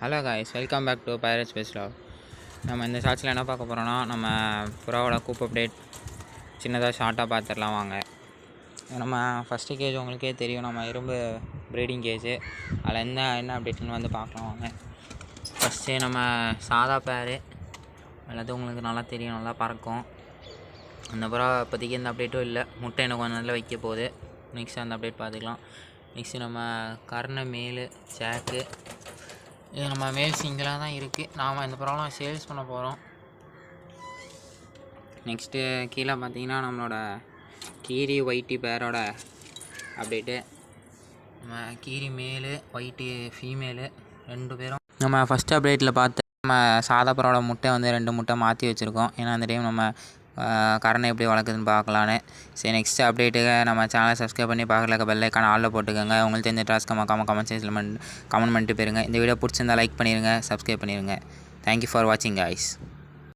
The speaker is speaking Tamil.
Hello guys, welcome back to pirates space log. நம்ம இந்த ஷார்ட்ஸில் என்ன பார்க்க போகிறோன்னா, நம்ம புறாவோட கூப் அப்டேட் சின்னதாக ஷார்ட்டாக பார்த்துடலாம் வாங்க. நம்ம ஃபஸ்ட்டு கேஜ் உங்களுக்கே தெரியும், நம்ம இரும்பு ப்ரீடிங் கேஜு. அதில் என்ன அப்டேட்னு வந்து பார்க்கலாம் வாங்க. ஃபஸ்ட்டு நம்ம சாதா பேரு எல்லாத்தையும் உங்களுக்கு நல்லா தெரியும், நல்லா பறக்கும். அந்த புறா இப்போதைக்கு எந்த அப்டேட்டும் இல்லை, முட்டை எனக்கு கொஞ்சம் நல்லா வைக்க போகுது. நெக்ஸ்ட்டு அந்த அப்டேட் பார்த்துக்கலாம். நெக்ஸ்ட்டு நம்ம கர்ண மேலு ஜாக்கு, இது நம்ம மேல் சிங்கிளாக தான் இருக்குது. நாம் இந்த ப்ராப்ளம் சேல்ஸ் பண்ண போகிறோம். நெக்ஸ்ட்டு கீழே பார்த்தீங்கன்னா நம்மளோட கீரி ஒயிட்டி பேரோட அப்டேட்டு. நம்ம கீரி மேலு ஒயிட்டி ஃபீமேலு 2 பேரும் நம்ம ஃபஸ்ட் அப்டேட்டில் பார்த்து நம்ம சாதா பரோட முட்டை வந்து 2 முட்டை மாற்றி வச்சுருக்கோம். ஏன்னா அந்த டைம் நம்ம கரணை எப்படி வளர்க்குதுன்னு பார்க்கலான்னு. சரி, நெக்ஸ்ட் அப்டேட்டுக்கு நம்ம சேனலை சப்ஸ்கிரைப் பண்ணி பார்க்கல பெல் ஐக்கான ஆளில் போட்டுக்கோங்க. உங்களுக்கு தெரிஞ்ச டாஸ்க்கு கமெண்ட் செக்ஷனில் கமெண்ட் பண்ணிட்டு போயிருங்க. இந்த வீடியோ பிடிச்சிருந்தா லைக் பண்ணிடுங்க, சப்ஸ்கிரைப் பண்ணிடுங்க. தேங்க்யூ ஃபார் வாட்சிங் காய்ஸ்.